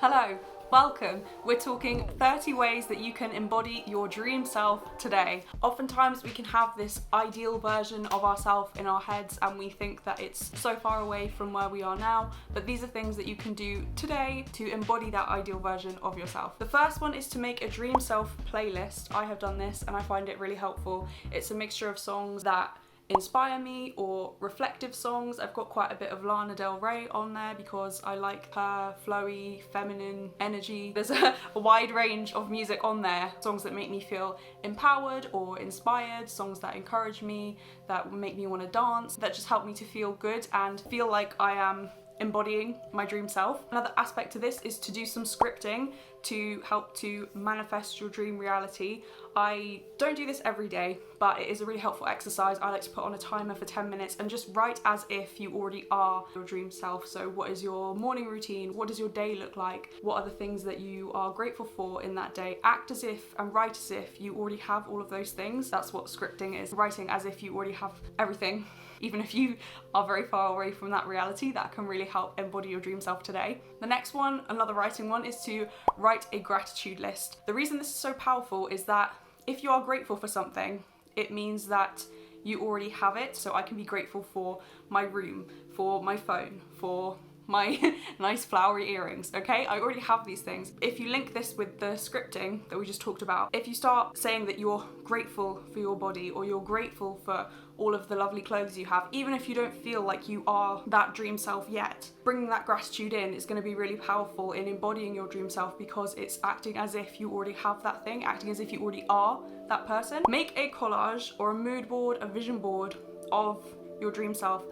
Hello, welcome. We're talking 30 ways that you can embody your dream self today. Oftentimes we can have this ideal version of ourselves in our heads and we think that it's so far away from where we are now, but these are things that you can do today to embody that ideal version of yourself. The first one is to make a dream self playlist. I have done this and I find it really helpful. It's a mixture of songs that inspire me or reflective songs. I've got quite a bit of Lana Del Rey on there because I like her flowy, feminine energy. There's a wide range of music on there. Songs that make me feel empowered or inspired, songs that encourage me, that make me want to dance, that just help me to feel good and feel like I am embodying my dream self. Another aspect to this is to do some scripting to help to manifest your dream reality. I don't do this every day, but it is a really helpful exercise. I like to put on a timer for 10 minutes and just write as if you already are your dream self. So what is your morning routine? What does your day look like? What are the things that you are grateful for in that day? Act as if and write as if you already have all of those things. That's what scripting is, writing as if you already have everything. Even if you are very far away from that reality, that can really help embody your dream self today. The next one, another writing one, is to write a gratitude list. The reason this is so powerful is that if you are grateful for something, it means that you already have it. So I can be grateful for my room, for my phone, for my nice flowery earrings, okay? I already have these things. If you link this with the scripting that we just talked about, if you start saying that you're grateful for your body or you're grateful for all of the lovely clothes you have, even if you don't feel like you are that dream self yet, bringing that gratitude in is going to be really powerful in embodying your dream self because it's acting as if you already have that thing, acting as if you already are that person. Make a collage or a mood board, a vision board of your dream self,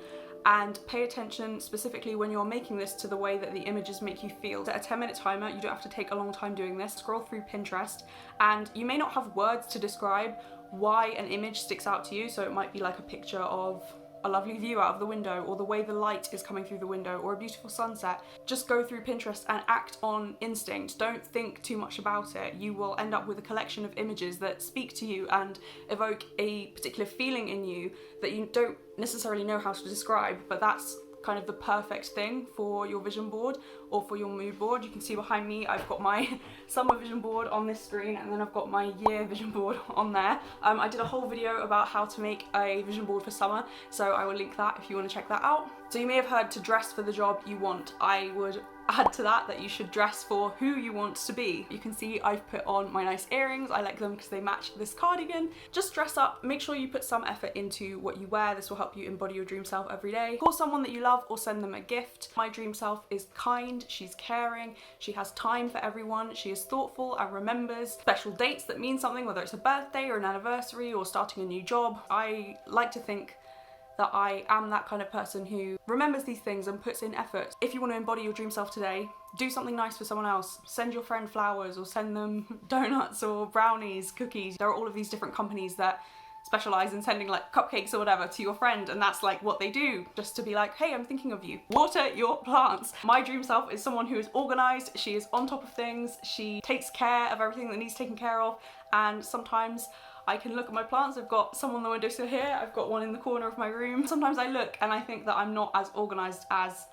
and pay attention specifically when you're making this to the way that the images make you feel. Set a 10-minute timer. You don't have to take a long time doing this. Scroll through Pinterest and you may not have words to describe why an image sticks out to you. So it might be like a picture of a lovely view out of the window, or the way the light is coming through the window, or a beautiful sunset. Just go through Pinterest and act on instinct. Don't think too much about it. You will end up with a collection of images that speak to you and evoke a particular feeling in you that you don't necessarily know how to describe, but that's kind of the perfect thing for your vision board or for your mood board. You can see behind me I've got my summer vision board on this screen, and then I've got my year vision board on there. I did a whole video about how to make a vision board for summer, so I will link that if you want to check that out. So you may have heard to dress for the job you want. I would add to that you should dress for who you want to be. You can see I've put on my nice earrings. I like them because they match this cardigan. Just dress up, make sure you put some effort into what you wear. This will help you embody your dream self every day. Call someone that you love or send them a gift. My dream self is kind, she's caring, she has time for everyone, she is thoughtful and remembers special dates that mean something, whether it's a birthday or an anniversary or starting a new job. I like to think that I am that kind of person who remembers these things and puts in effort. If you want to embody your dream self today, do something nice for someone else. Send your friend flowers or send them donuts or brownies, cookies. There are all of these different companies that specialize in sending like cupcakes or whatever to your friend, and that's like what they do, just to be like, hey, I'm thinking of you. Water your plants. My dream self is someone who is organized, she is on top of things, she takes care of everything that needs taken care of, and sometimes I can look at my plants. I've got some on the windowsill here, I've got one in the corner of my room. Sometimes I look and I think that I'm not as organized as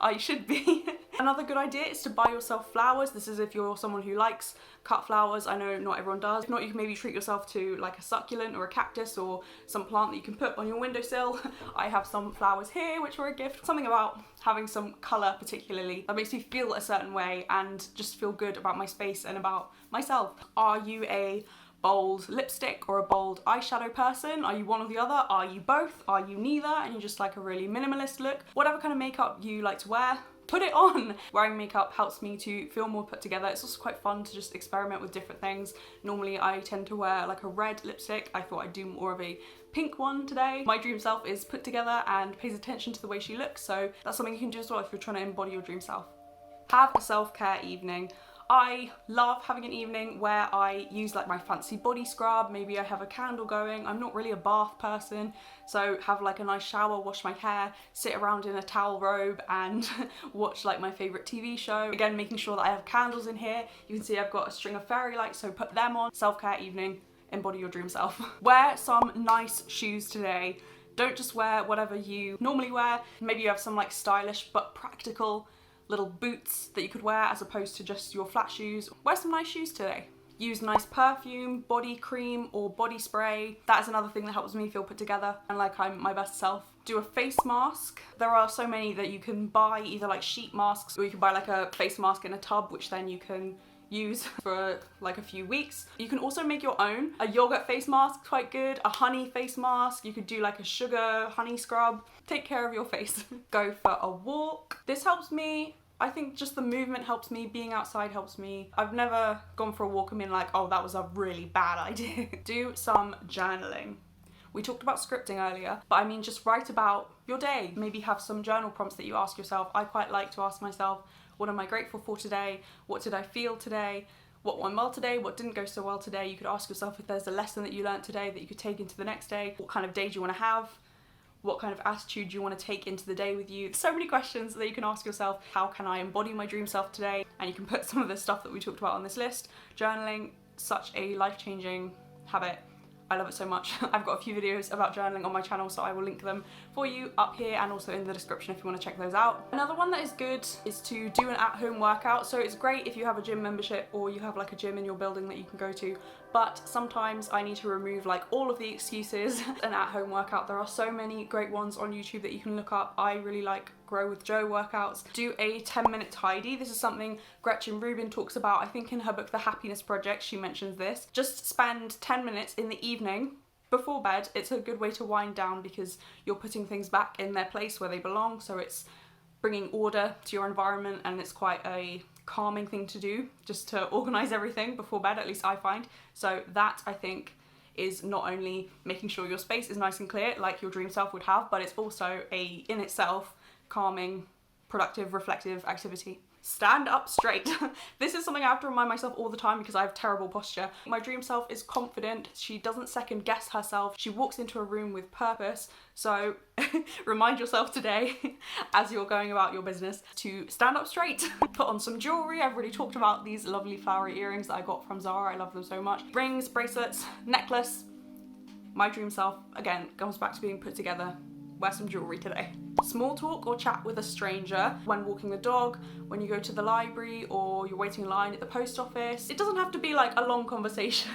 I should be. Another good idea is to buy yourself flowers. This is if you're someone who likes cut flowers. I know not everyone does. If not, you can maybe treat yourself to like a succulent or a cactus or some plant that you can put on your windowsill. I have some flowers here which were a gift. Something about having some colour particularly that makes me feel a certain way and just feel good about my space and about myself. Are you a bold lipstick or a bold eyeshadow person? Are you one or the other? Are you both? Are you neither? And you just like a really minimalist look? Whatever kind of makeup you like to wear, put it on. Wearing makeup helps me to feel more put together. It's also quite fun to just experiment with different things. Normally I tend to wear like a red lipstick. I thought I'd do more of a pink one today. My dream self is put together and pays attention to the way she looks, so that's something you can do as well if you're trying to embody your dream self. Have a self-care evening. I love having an evening where I use like my fancy body scrub, maybe I have a candle going. I'm not really a bath person, so have like a nice shower, wash my hair, sit around in a towel robe and watch like my favourite TV show. Again, making sure that I have candles in here. You can see I've got a string of fairy lights, so put them on. Self-care evening, embody your dream self. Wear some nice shoes today. Don't just wear whatever you normally wear. Maybe you have some like stylish but practical little boots that you could wear as opposed to just your flat shoes. Wear some nice shoes today. Use nice perfume, body cream or body spray. That is another thing that helps me feel put together and like I'm my best self. Do a face mask. There are so many that you can buy, either like sheet masks, or you can buy like a face mask in a tub, which then you can use for like a few weeks. You can also make your own. A yogurt face mask, quite good. A honey face mask. You could do like a sugar honey scrub. Take care of your face. Go for a walk. This helps me. I think just the movement helps me, being outside helps me. I've never gone for a walk and been like, oh, that was a really bad idea. Do some journaling. We talked about scripting earlier, but I mean just write about your day. Maybe have some journal prompts that you ask yourself. I quite like to ask myself, what am I grateful for today? What did I feel today? What went well today? What didn't go so well today? You could ask yourself if there's a lesson that you learned today that you could take into the next day. What kind of day do you want to have? What kind of attitude do you want to take into the day with you? So many questions that you can ask yourself. How can I embody my dream self today? And you can put some of the stuff that we talked about on this list. Journaling, such a life-changing habit. I love it so much. I've got a few videos about journaling on my channel, so I will link them for you up here and also in the description if you want to check those out. Another one that is good is to do an at-home workout. So it's great if you have a gym membership or you have like a gym in your building that you can go to, but sometimes I need to remove like all of the excuses. An at-home workout, there are so many great ones on YouTube that you can look up. I really like Grow with Joe workouts. Do a 10-minute tidy. This is something Gretchen Rubin talks about. I think in her book The Happiness Project she mentions this. Just spend 10 minutes in the evening before bed. It's a good way to wind down because you're putting things back in their place where they belong, so it's bringing order to your environment and it's quite a calming thing to do, just to organize everything before bed, at least I find. So that, I think, is not only making sure your space is nice and clear like your dream self would have, but it's also in itself calming, productive, reflective activity. Stand up straight. This is something I have to remind myself all the time because I have terrible posture. My dream self is confident. She doesn't second guess herself. She walks into a room with purpose. So remind yourself today as you're going about your business to stand up straight. Put on some jewellery. I've already talked about these lovely flowery earrings that I got from Zara. I love them so much. Rings, bracelets, necklace. My dream self, again, comes back to being put together. Wear some jewellery today. Small talk or chat with a stranger when walking the dog, when you go to the library or you're waiting in line at the post office. It doesn't have to be like a long conversation.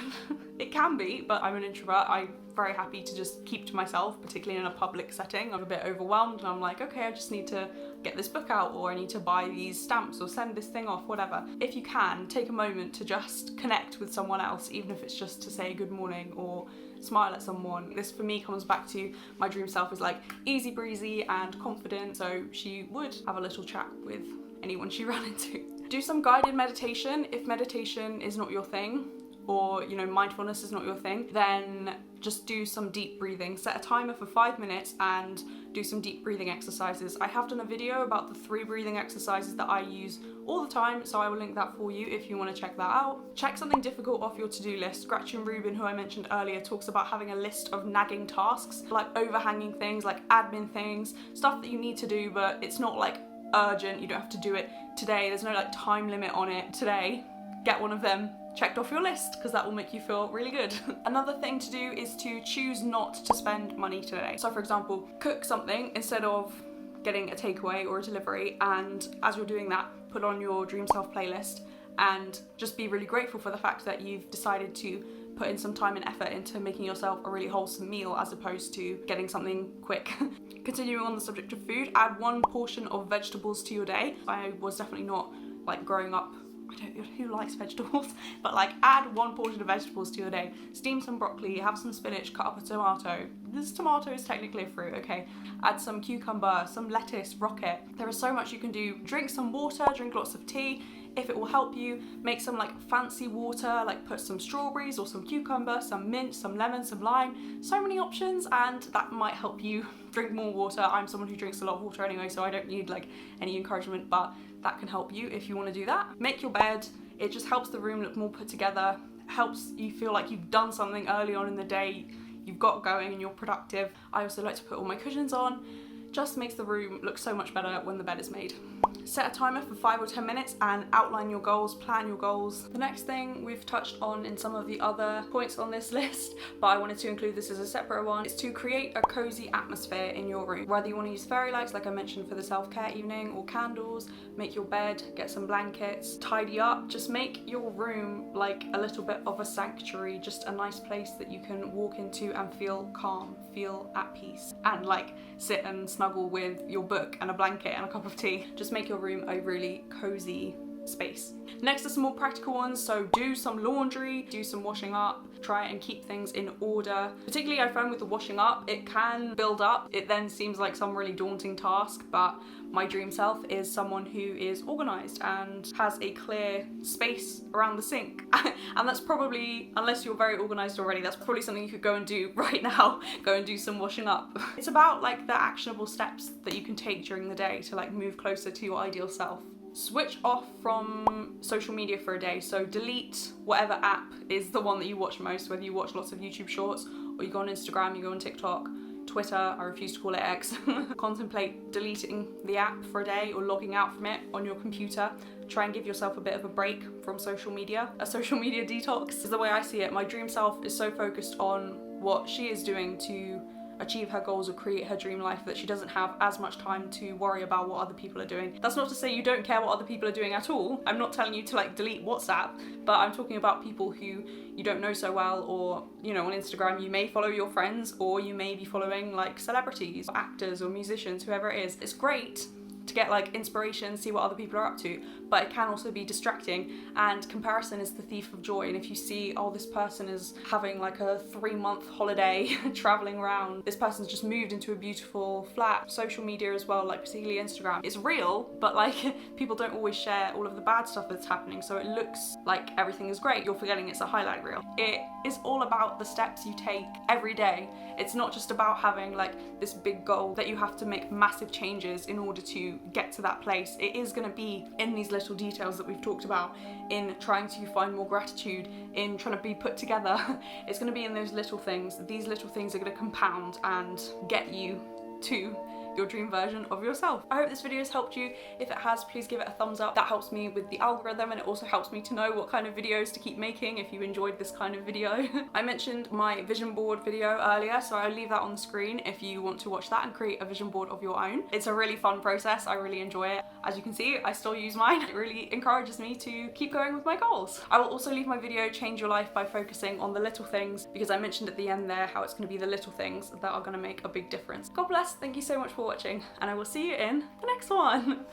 It can be, but I'm an introvert. I'm very happy to just keep to myself, particularly in a public setting. I'm a bit overwhelmed and I'm like, okay, I just need to get this book out or I need to buy these stamps or send this thing off, whatever. If you can, take a moment to just connect with someone else, even if it's just to say good morning or smile at someone. This for me comes back to my dream self is like easy breezy and confident, so she would have a little chat with anyone she ran into. Do some guided meditation. If meditation is not your thing, or you know, mindfulness is not your thing, then just do some deep breathing. Set a timer for 5 minutes and do some deep breathing exercises. I have done a video about the 3 breathing exercises that I use all the time, so I will link that for you if you want to check that out. Check something difficult off your to-do list. Gretchen Rubin, who I mentioned earlier, talks about having a list of nagging tasks, like overhanging things, like admin things, stuff that you need to do, but it's not like urgent, you don't have to do it today, there's no like time limit on it today. Get one of them checked off your list because that will make you feel really good. Another thing to do is to choose not to spend money today. So for example, cook something instead of getting a takeaway or a delivery, and as you're doing that, put on your dream self playlist and just be really grateful for the fact that you've decided to put in some time and effort into making yourself a really wholesome meal as opposed to getting something quick. Continuing on the subject of food, add 1 portion of vegetables to your day. I was definitely not like growing up, I don't know who likes vegetables, but like add 1 portion of vegetables to your day. Steam some broccoli, have some spinach, cut up a tomato. This tomato is technically a fruit, okay. Add some cucumber, some lettuce, rocket. There is so much you can do. Drink some water, drink lots of tea. If it will help you, make some like fancy water, like put some strawberries or some cucumber, some mint, some lemon, some lime. So many options, and that might help you drink more water. I'm someone who drinks a lot of water anyway, so I don't need like any encouragement, but that can help you if you want to do that. Make your bed. It just helps the room look more put together. Helps you feel like you've done something early on in the day. You've got going and you're productive. I also like to put all my cushions on. just makes the room look so much better when the bed is made. Set a timer for 5 or 10 minutes and outline your goals, plan your goals. The next thing we've touched on in some of the other points on this list, but I wanted to include this as a separate one, is to create a cozy atmosphere in your room. Whether you want to use fairy lights, like I mentioned, for the self-care evening, or candles, make your bed, get some blankets, tidy up, just make your room like a little bit of a sanctuary, just a nice place that you can walk into and feel calm, feel at peace, and like sit and snuggle with your book and a blanket and a cup of tea. Just make your room a really cozy space. Next are some more practical ones, so do some laundry, do some washing up, try and keep things in order. Particularly I find with the washing up, it can build up. It then seems like some really daunting task, but my dream self is someone who is organised and has a clear space around the sink. And that's probably, unless you're very organised already, that's probably something you could go and do right now. Go and do some washing up. It's about like the actionable steps that you can take during the day to like move closer to your ideal self. Switch off from social media for a day, so delete whatever app is the one that you watch most, whether you watch lots of YouTube shorts or you go on Instagram, you go on TikTok, Twitter, I refuse to call it X. Contemplate deleting the app for a day or logging out from it on your computer. Try and give yourself a bit of a break from social media. A social media detox is the way I see it. My dream self is so focused on what she is doing to achieve her goals or create her dream life that she doesn't have as much time to worry about what other people are doing. That's not to say you don't care what other people are doing at all. I'm not telling you to like delete WhatsApp, but I'm talking about people who you don't know so well, or you know, on Instagram you may follow your friends, or you may be following like celebrities, or actors or musicians, whoever it is. It's great to get like inspiration, see what other people are up to, but it can also be distracting, and comparison is the thief of joy. And if you see, oh, this person is having like a 3-month holiday traveling around, this person's just moved into a beautiful flat. Social media as well, like particularly Instagram, it's real, but like people don't always share all of the bad stuff that's happening, so it looks like everything is great. You're forgetting it's a highlight reel. It is all about the steps you take every day. It's not just about having like this big goal that you have to make massive changes in order to get to that place. It is going to be in these little details that we've talked about, in trying to find more gratitude, in trying to be put together. It's going to be in those little things. These little things are going to compound and get you to your dream version of yourself. I hope this video has helped you. If it has, please give it a thumbs up. That helps me with the algorithm, and it also helps me to know what kind of videos to keep making if you enjoyed this kind of video. I mentioned my vision board video earlier, so I'll leave that on the screen if you want to watch that and create a vision board of your own. It's a really fun process. I really enjoy it. As you can see, I still use mine. It really encourages me to keep going with my goals. I will also leave my video Change Your Life by focusing on the little things, because I mentioned at the end there how it's going to be the little things that are going to make a big difference. God bless. Thank you so much for watching, and I will see you in the next one.